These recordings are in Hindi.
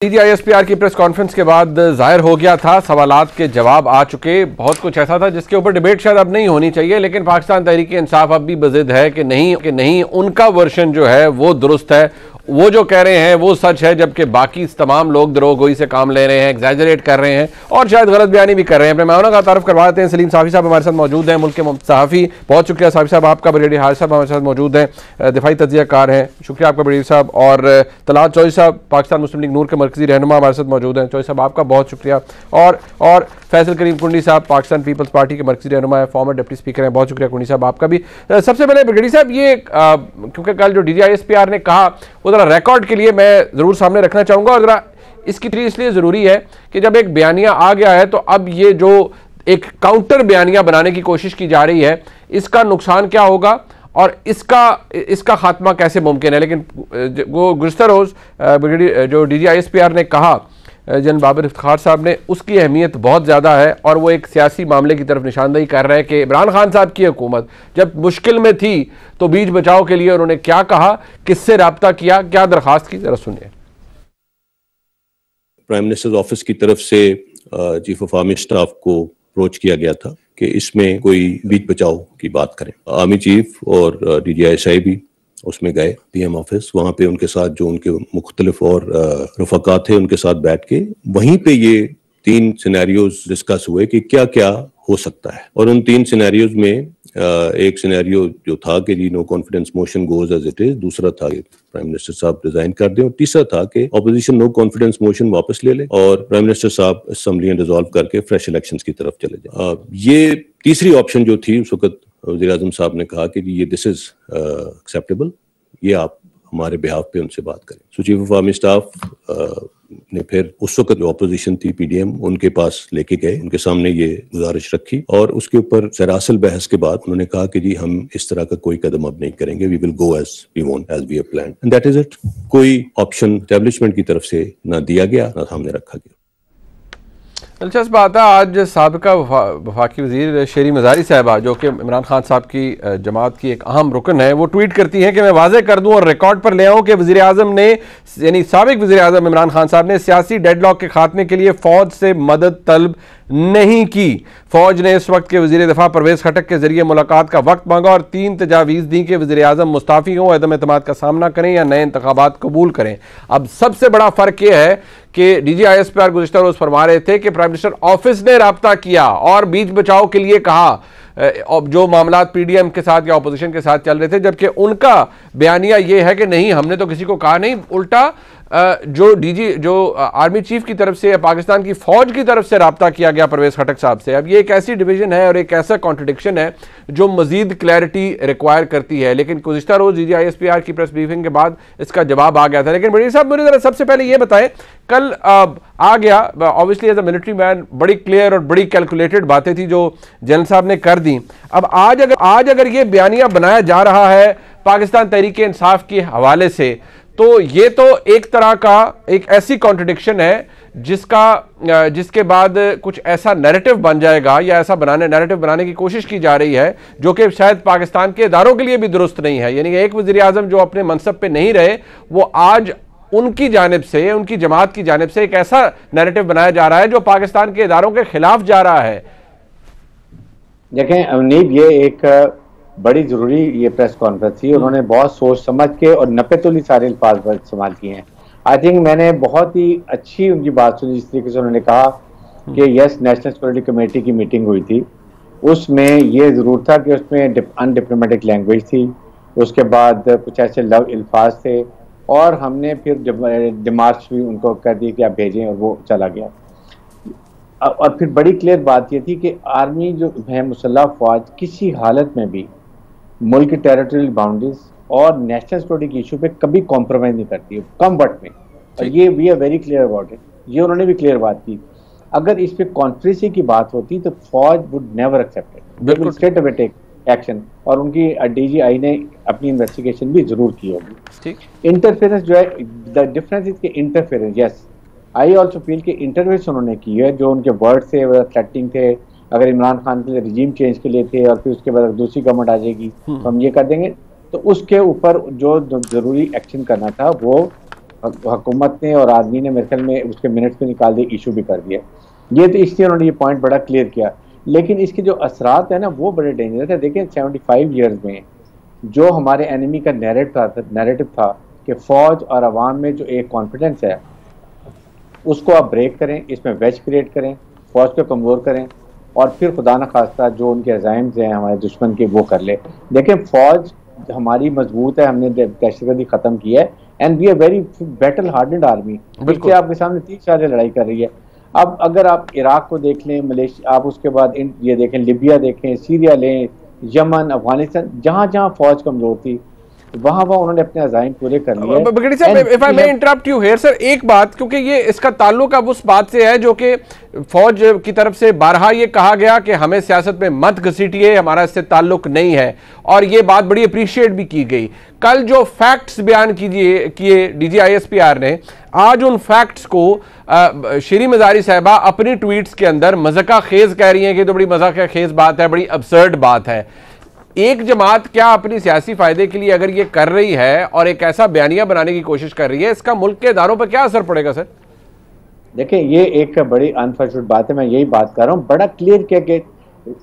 DGISPR की प्रेस कॉन्फ्रेंस के बाद जाहिर हो गया था, सवालात के जवाब आ चुके। बहुत कुछ ऐसा था जिसके ऊपर डिबेट शायद अब नहीं होनी चाहिए, लेकिन पाकिस्तान तहरीक इंसाफ अब भी बजिद है कि नहीं उनका वर्जन जो है वो दुरुस्त है, वो जो कह रहे हैं वो सच है, जबकि बाकी तमाम लोग दरोगोई से काम ले रहे हैं, एग्जैजरेट कर रहे हैं और शायद गलत बयानी भी कर रहे हैं। अपने मेहमानों का तारुफ करवा देते हैं। सलीम साफी साहब हमारे साथ मौजूद हैं, मुल्क के सहाफ़ी। बहुत शुक्रिया साफी साहब आपका। ब्रिगेडियर हारिस साहब हमारे साथ मौजूद हैं, दिफाई तज्ज़ियाकार हैं, शुक्रिया आपका ब्रिगेडियर साहब। और तलात चौधरी साहब पाकिस्तान मुस्लिम लीग नूर के मरकजी रहनुमा हमारे साथ मौजूद हैं। चौधरी साहब आपका बहुत शुक्रिया। और फैसल करीम कुंडी साहब पाकिस्तान पीपल्स पार्टी के मरकजी रहनुमा है, फॉर्मर डिप्टी स्पीकर हैं, बहुत शुक्रिया कुंडी साहब आपका भी। सबसे पहले ब्रिगेडियर साहब ये क्योंकि कल जो DGISPR ने कहा वो ज़रा रिकॉर्ड के लिए मैं ज़रूर सामने रखना चाहूँगा, और ज़रा इसकी तरीक़ इसलिए ज़रूरी है कि जब एक बयानिया आ गया है तो अब ये जो एक काउंटर बयानिया बनाने की कोशिश की जा रही है, इसका नुकसान क्या होगा और इसका खात्मा कैसे मुमकिन है। लेकिन वो गुज़श्ता रोज़ जो DGISPR ने कहा जनरल बाबर इफ्तिखार साहब ने, उसकी अहमियत बहुत ज़्यादा है और वो एक सियासी मामले की तरफ निशानदेही कर रहे हैं कि इमरान खान साहब की हुकूमत जब मुश्किल में थी तो बीच बचाव के लिए उन्होंने क्या कहा, किससे रब्ता किया, क्या दरख्वास्त की, ज़रा सुनिए। प्राइम मिनिस्टर ऑफिस की तरफ से चीफ ऑफ आर्मी स्टाफ को अप्रोच किया गया था कि इसमें कोई बीच बचाव की बात करें। आर्मी चीफ और DGI भी उसमें गए PM ऑफिस, वहां पे उनके साथ जो उनके मुख्तलिफ और रफका थे उनके साथ बैठ के वहीं पे ये 3 सिनेरियोज डिस्कस हुए कि क्या क्या हो सकता है। और उन 3 सिनेरियोज में एक सिनेरियो जो था कि जी no confidence motion goes as it is, दूसरा था कि प्राइम मिनिस्टर साहब रिजाइन कर दें, और तीसरा था कि ऑपोजिशन नो कॉन्फिडेंस मोशन वापस ले ले और प्राइम मिनिस्टर साहब असेंबली डिसॉल्व करके फ्रेश इलेक्शंस की तरफ चले जाए। ये तीसरी ऑप्शन जो थी उस वक्त वज़ीर आज़म साहब ने कहा कि ये दिस इज एक्सेप्टेबल, ये आप हमारे बिहाफ पे उनसे बात करें। सो चीफ ऑफ आर्मी स्टाफ ने फिर उस वक्त जो अपोजिशन थी PDM उनके पास लेके गए, उनके सामने ये गुजारिश रखी और उसके ऊपर सरासल बहस के बाद उन्होंने कहा कि जी हम इस तरह का कोई कदम अब नहीं करेंगे, we will go as we want as we have planned and that is it. कोई ऑप्शन एस्टैब्लिशमेंट की तरफ से ना दिया गया ना सामने रखा गया। दिलचस्प बात है, आज साबिका वफाकी वज़ीर शेरी मज़ारी साहबा जो कि इमरान खान साहब की जमात की एक अहम रुकन है, वो ट्वीट करती हैं कि मैं वाज़ेह कर दूं और रिकॉर्ड पर ले आऊं कि वज़ीर आज़म ने यानी साबिक वज़ीर आज़म इमरान खान साहब ने सियासी डेडलॉक के खात्मे के लिए फ़ौज से मदद तलब नहीं की। फ़ौज ने इस वक्त के वज़ीर दिफा परवेज़ खटक के जरिए मुलाकात का वक्त मांगा और 3 तजावीज़ दी कि वज़ीर आज़म मुस्ताफ़ी हों, अदम एतमाद का सामना करें या नए इंतखाबात कबूल करें। अब सबसे बड़ा फ़र्क यह है कि DGISPR गुज़श्ता रोज़ फरमा रहे थे कि प्राइम मिनिस्टर ऑफिस ने रब्ता किया और बीच बचाव के लिए कहा जो मामला PDM के साथ या अपोजिशन के साथ चल रहे थे, जबकि उनका बयानिया ये है कि नहीं हमने तो किसी को कहा नहीं, उल्टा जो आर्मी चीफ की तरफ से या पाकिस्तान की फौज की तरफ से रब्ता किया गया परवेज़ खटक साहब से। अब ये एक ऐसी डिवीजन है और एक ऐसा कॉन्ट्रडिक्शन है जो मजीद क्लैरिटी रिक्वायर करती है। लेकिन गुज़श्ता रोज़ DGISPR की प्रेस ब्रीफिंग के बाद इसका जवाब आ गया था। लेकिन बड़ी साहब मुझे ज़रा सबसे पहले ये बताएं, कल आ गया obviously as a military man, बड़ी क्लियर और बड़ी कैलकुलेटेड बातें थी जो जनरल साहब ने कर दी। अब आज अगर ये बयानिया बनाया जा रहा है पाकिस्तान तहरीक इंसाफ के हवाले से, तो ये तो एक तरह का एक ऐसी कॉन्ट्रडिक्शन है जिसके बाद कुछ ऐसा नैरेटिव बन जाएगा या ऐसा नैरेटिव बनाने की कोशिश की जा रही है जो कि शायद पाकिस्तान के इदारों के लिए भी दुरुस्त नहीं है। यानी एक वज़ीर आज़म जो अपने मनसब पे नहीं रहे, वो आज उनकी जानिब से, उनकी जमात की जानिब से एक ऐसा नैरेटिव बनाया जा रहा है जो पाकिस्तान के इदारों के खिलाफ जा रहा है। देखें अवनीब, ये एक बड़ी जरूरी ये प्रेस कॉन्फ्रेंस थी, उन्होंने बहुत सोच समझ के और नपे-तुली सारे अल्फाज पर इस्तेमाल किए हैं। आई थिंक मैंने बहुत ही अच्छी उनकी बात सुनी जिस तरीके से उन्होंने कहा कि यस नेशनल सिक्योरिटी कमेटी की मीटिंग हुई थी, उसमें ये ज़रूर था कि उसमें अनडिप्लोमेटिक लैंग्वेज थी, उसके बाद कुछ ऐसे लव अल्फाज थे और हमने फिर डिमार्च भी उनको कर दी कि आप भेजें और वो चला गया। और फिर बड़ी क्लियर बात ये थी कि आर्मी जो है मुसल्लह फौज किसी हालत में भी मुल्क की टेरिटोरियल बाउंड्रीज और नेशनल सिक्योरिटी के इशू पे कभी कॉम्प्रोमाइज नहीं करती है, कम वक्त में। और ये we are very clear about it, ये उन्होंने भी क्लियर बात की। अगर इस पे कॉन्स्पिरेसी की बात होती तो फौज would never accept it, straight away take action, और उनकी DGI ने अपनी इन्वेस्टिगेशन भी जरूर की होगी। इंटरफेरेंस जो है, द डिफरेंस इज के interference, yes I also feel के इंटरफेरेंस उन्होंने की है, जो उनके वर्ड से थ्रेटनिंग थे, अगर इमरान खान के लिए रिजीम चेंज के लिए थे और फिर उसके बाद दूसरी गवर्नमेंट आ जाएगी तो हम ये कर देंगे, तो उसके ऊपर जो जरूरी एक्शन करना था वो हुकूमत ने और आदमी ने मेरे ख्याल में उसके मिनट्स भी निकाल दिए, इशू भी कर दिया। ये तो इसलिए उन्होंने ये पॉइंट बड़ा क्लियर किया। लेकिन इसके जो असरात है ना वो बड़े डेंजरस है। देखिए 75 ईयर्स में जो हमारे एनिमी का नैरेटिव था कि फौज और अवाम में जो एक कॉन्फिडेंस है उसको आप ब्रेक करें, इसमें वेज क्रिएट करें, फौज को कमज़ोर करें और फिर खुदा न खास्ता जो उनके अज़ाइम्स हैं हमारे दुश्मन के वो कर ले। देखिए फौज हमारी मजबूत है, हमने दहशतगर्दी ख़त्म की है and we are very battle hardened army. बिल्कुल आपके सामने 30 साल लड़ाई कर रही है। अब अगर आप इराक को देख लें, मलेशिया, आप उसके बाद ये देखें, लिबिया देखें, सीरिया लें, यमन, अफगानिस्तान, जहाँ जहाँ फौज कमजोर थी वहाँ उन्होंने अपने अज़ाइम पूरे कर लिए। बगड़ी साहब, if I may interrupt you here sir, एक बात, क्योंकि ये इसका ताल्लुक अब उस बात से है जो कि फौज की तरफ से बारहा ये कहा गया कि हमें सियासत में मत घसीटिए, हमारा इससे ताल्लुक नहीं है, और ये बात बड़ी अप्रिशिएट भी की गई। कल जो फैक्ट्स बयान किए DGISPR ने, आज उन फैक्ट्स को शेरी मजारी साहिबा अपनी ट्वीट्स के अंदर मज़ाक़ खेज कह रही हैं कि तो बड़ी मज़ाक़ खेज बात है, बड़ी अब्सर्ड बात है। एक जमात क्या अपनी सियासी फायदे के लिए अगर ये कर रही है और एक ऐसा बयानिया बनाने की कोशिश कर रही है, इसका मुल्क के इदारों पर क्या असर पड़ेगा सर? देखिए ये एक बड़ी अनफॉर्चुनेट बात है, मैं यही बात कर रहा हूँ। बड़ा क्लियर किया कि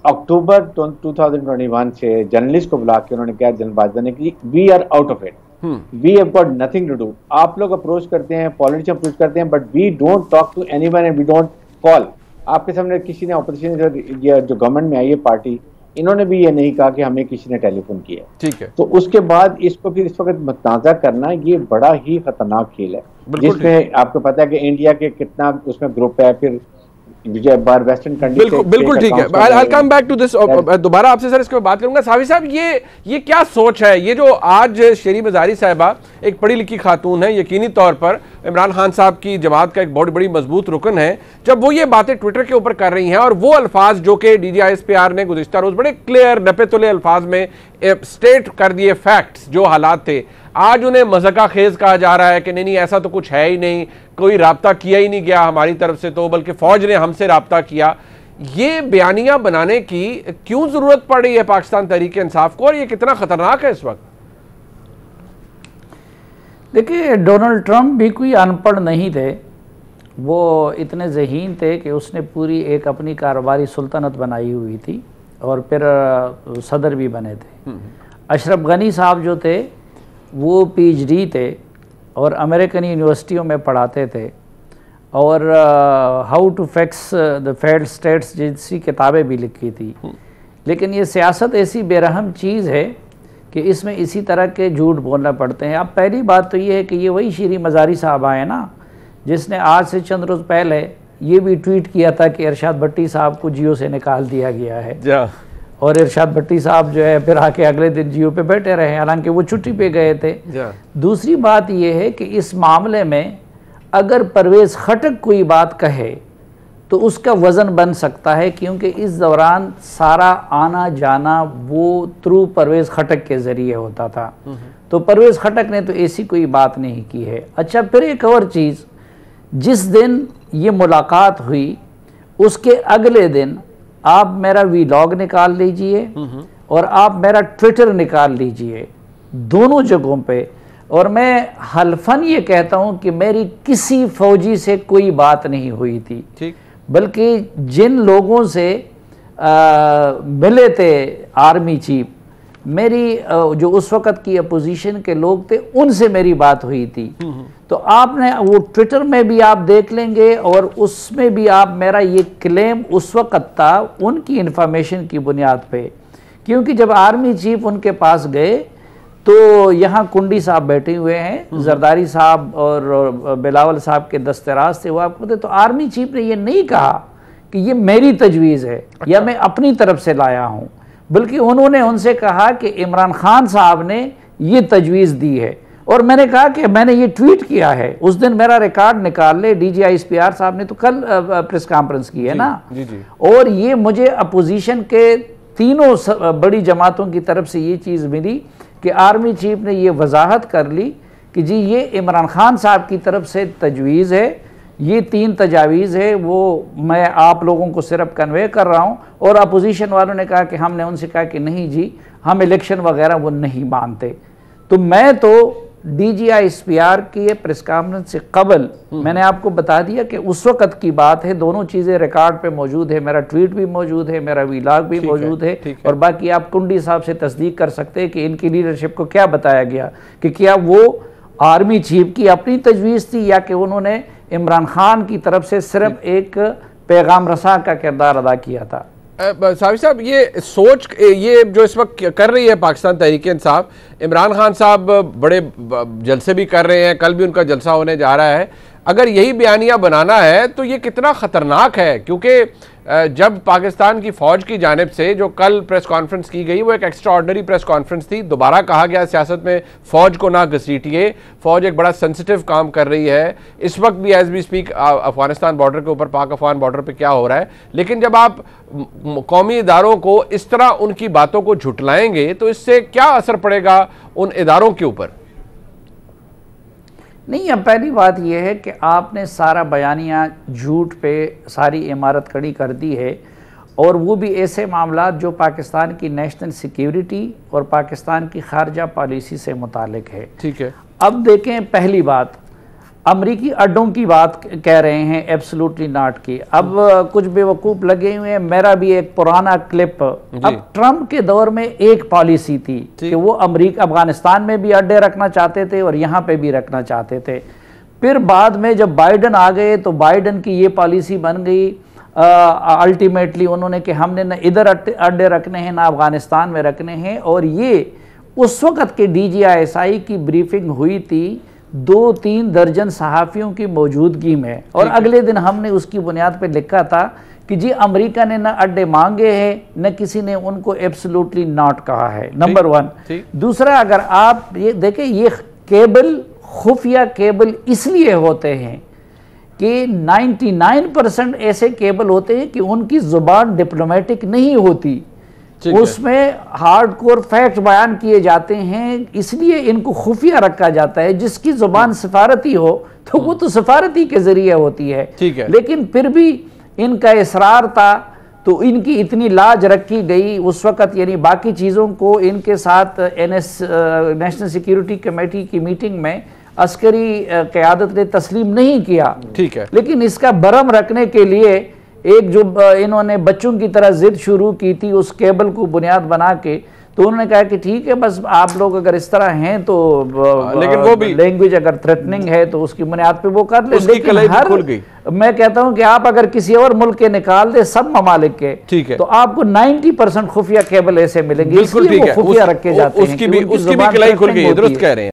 अक्टूबर 2021 से जर्नलिस्ट को बुला के उन्होंने क्या जल्दबाजी ने की, we are out of it, we have got nothing to do. आप लोग अप्रोच करते हैं, पॉलिटिशियन अप्रोच करते हैं, but we don't talk to anyone and we don't call. आपके सामने किसी ने ऑपोजिशन जो गवर्नमेंट में आई है पार्टी, इन्होंने भी ये नहीं कहा कि हमें किसी ने टेलीफोन किया। ठीक है, तो उसके बाद इसको फिर इस वक्त मुतनाज़ा करना ये बड़ा ही खतरनाक खेल है, जिसमें आपको पता है कि इंडिया के कितना उसमें ग्रुप है, फिर वेस्टर्न कंट्री। बिल्कुल ठीक है, I'll come back to this, दोबारा आपसे सर इसके बात करूंगा। सावी साहब, ये क्या सोच है, ये जो आज शेरी मजारी साहिबा एक पढ़ी लिखी खातून है, यकीनी तौर पर इमरान खान साहब की जमात का एक बहुत बड़ी मजबूत रुकन है, जब वो ये बातें ट्विटर के ऊपर कर रही हैं और वो अल्फाज जो कि DGISPR ने गुज़िश्ता रोज बड़े क्लियर नपे तुले अल्फाज में स्टेट कर दिए, फैक्ट्स जो हालात थे, आज उन्हें मज़ाक़ खेज कहा जा रहा है कि नहीं ऐसा तो कुछ है ही नहीं, कोई राब्ता किया ही नहीं गया हमारी तरफ से, तो बल्कि फौज ने हमसे राब्ता किया। ये बयानिया बनाने की क्यों जरूरत पड़ रही है पाकिस्तान तहरीक इंसाफ को, और ये कितना खतरनाक है इस वक्त? देखिए, डोनाल्ड ट्रंप भी कोई अनपढ़ नहीं थे, वो इतने ज़हीन थे कि उसने पूरी एक अपनी कारोबारी सुल्तनत बनाई हुई थी और फिर सदर भी बने थे। अशरफ गनी साहब जो थे वो PhD थे और अमेरिकन यूनिवर्सिटियों में पढ़ाते थे और how to fix the failed states जैसी किताबें भी लिखी थी। लेकिन ये सियासत ऐसी बेरहम चीज़ है कि इसमें इसी तरह के झूठ बोलना पड़ते हैं। अब पहली बात तो ये है कि ये वही शेरी मजारी साहब आए ना, जिसने आज से चंद रोज़ पहले ये भी ट्वीट किया था कि इरशाद भट्टी साहब को जियो से निकाल दिया गया है, और इरशाद भट्टी साहब जो है फिर आके अगले दिन जियो पे बैठे रहे, हालांकि वो छुट्टी पे गए थे। दूसरी बात ये है कि इस मामले में अगर परवेज़ खटक कोई बात कहे तो उसका वज़न बन सकता है, क्योंकि इस दौरान सारा आना जाना वो थ्रू परवेज़ खटक के ज़रिए होता था, तो परवेज़ खटक ने तो ऐसी कोई बात नहीं की है। अच्छा, फिर एक और चीज़, जिस दिन ये मुलाकात हुई उसके अगले दिन आप मेरा वीलॉग निकाल लीजिए और आप मेरा ट्विटर निकाल लीजिए, दोनों जगहों पे, और मैं हल्फन ये कहता हूँ कि मेरी किसी फौजी से कोई बात नहीं हुई थी, बल्कि जिन लोगों से मिले थे आर्मी चीफ, मेरी जो उस वक़्त की अपोजिशन के लोग थे उनसे मेरी बात हुई थी। तो आपने वो ट्विटर में भी आप देख लेंगे और उसमें भी आप मेरा ये क्लेम उस वक़्त था उनकी इन्फॉर्मेशन की बुनियाद पे, क्योंकि जब आर्मी चीफ उनके पास गए तो यहाँ कुंडी साहब बैठे हुए हैं, जरदारी साहब और बिलावल साहब के दस्तराज थे, वो आपको थे, तो आर्मी चीफ ने ये नहीं कहा कि ये मेरी तजवीज़ है या मैं अपनी तरफ से लाया हूँ, बल्कि उन्होंने उनसे कहा कि इमरान खान साहब ने ये तजवीज़ दी है। और मैंने कहा कि मैंने ये ट्वीट किया है, उस दिन मेरा रिकॉर्ड निकाल ले, DGISPR साहब ने तो कल प्रेस कॉन्फ्रेंस की है ना। और ये मुझे अपोजिशन के तीनों बड़ी जमातों की तरफ से ये चीज़ मिली कि आर्मी चीफ ने ये वजाहत कर ली कि जी ये इमरान खान साहब की तरफ से तजवीज़ है, ये 3 तजावीज़ है, वो मैं आप लोगों को सिर्फ कन्वे कर रहा हूँ। और अपोजिशन वालों ने कहा कि हमने उनसे कहा कि नहीं जी, हम इलेक्शन वगैरह वो नहीं मानते। तो मैं तो DGI-SPR की प्रेस कॉन्फ्रेंस से कबल मैंने आपको बता दिया कि उस वक्त की बात है, दोनों चीज़ें रिकॉर्ड पे मौजूद है, मेरा ट्वीट भी मौजूद है, मेरा वीलॉग भी मौजूद है और बाकी आप कुंडी साहब से तस्दीक कर सकते हैं कि इनकी लीडरशिप को क्या बताया गया कि क्या वो आर्मी चीफ की अपनी तजवीज़ थी या कि उन्होंने इमरान खान की तरफ से सिर्फ एक पैगाम रसा का किरदार अदा किया था। साबिर साहब, ये सोच ये जो इस वक्त कर रही है पाकिस्तान तहरीक इंसाफ, इमरान खान साहब बड़े जलसे भी कर रहे हैं, कल भी उनका जलसा होने जा रहा है, अगर यही बयानिया बनाना है तो ये कितना ख़तरनाक है, क्योंकि जब पाकिस्तान की फ़ौज की जानिब से जो कल प्रेस कॉन्फ्रेंस की गई वो एक एक्स्ट्रा ऑर्डनरी प्रेस कॉन्फ्रेंस थी। दोबारा कहा गया सियासत में फ़ौज को ना घसीटिए, फ़ौज एक बड़ा सेंसिटिव काम कर रही है। इस वक्त भी as we speak Afghanistan border के ऊपर, पाक अफगान बॉर्डर पे क्या हो रहा है, लेकिन जब आप कौमी इदारों को इस तरह उनकी बातों को झुटलाएंगे तो इससे क्या असर पड़ेगा उन इदारों के ऊपर? नहीं, अब पहली बात यह है कि आपने सारा बयानिया झूठ पे सारी इमारत खड़ी कर दी है, और वो भी ऐसे मामला जो पाकिस्तान की नेशनल सिक्योरिटी और पाकिस्तान की खारजा पॉलिसी से मुतालिक है। ठीक है, अब देखें, पहली बात अमरीकी अड्डों की बात कह रहे हैं, एब्सोल्युटली नॉट की। अब कुछ बेवकूफ़ लगे हुए हैं, मेरा भी एक पुराना क्लिप, अब ट्रंप के दौर में एक पॉलिसी थी कि वो अमरीका अफगानिस्तान में भी अड्डे रखना चाहते थे और यहाँ पे भी रखना चाहते थे। फिर बाद में जब बाइडन आ गए तो बाइडन की ये पॉलिसी बन गई, अल्टीमेटली उन्होंने कि हमने न इधर अड्डे रखने हैं ना अफगानिस्तान में रखने हैं। और ये उस वक़्त के DGI-SI की ब्रीफिंग हुई थी 2-3 दर्जन सहाफ़ियों की मौजूदगी में, और अगले दिन हमने उसकी बुनियाद पर लिखा था कि जी अमेरिका ने न अड्डे मांगे हैं न किसी ने उनको एब्सोल्युटली नॉट कहा है, नंबर 1। दूसरा, अगर आप ये देखें, ये केबल खुफिया केबल इसलिए होते हैं कि 99% ऐसे केबल होते हैं कि उनकी ज़ुबान डिप्लोमेटिक नहीं होती, उसमें हार्डकोर फैक्ट बयान किए जाते हैं, इसलिए इनको खुफिया रखा जाता है। जिसकी जुबान सिफारती हो तो वो तो सिफारती के जरिए होती है, लेकिन फिर भी इनका इसरार था तो इनकी इतनी लाज रखी गई उस वक़्त, यानी बाकी चीज़ों को इनके साथ नेशनल सिक्योरिटी कमेटी की मीटिंग में अस्करी क़यादत ने तस्लीम नहीं किया। ठीक है, लेकिन इसका भरम रखने के लिए एक जो इन्होंने बच्चों की तरह जिद शुरू की थी उस केबल को बुनियाद बना के, तो उन्होंने कहा कि ठीक है बस आप लोग अगर इस तरह हैं तो लेकिन वो भी लैंग्वेज अगर थ्रेटनिंग है तो उसकी बुनियाद पे वो कर ले। लेकिन हर खुल गई। मैं कहता हूं कि आप अगर किसी और मुल्क के निकाल दे, सब ममालिक के, ठीक है, तो आपको 90% खुफिया केबल ऐसे मिलेंगे, इसलिए वो खुफिया रखे जाते हैं। उसकी भी कलाई खुल गई, दुरुस्त कह रहे हैं।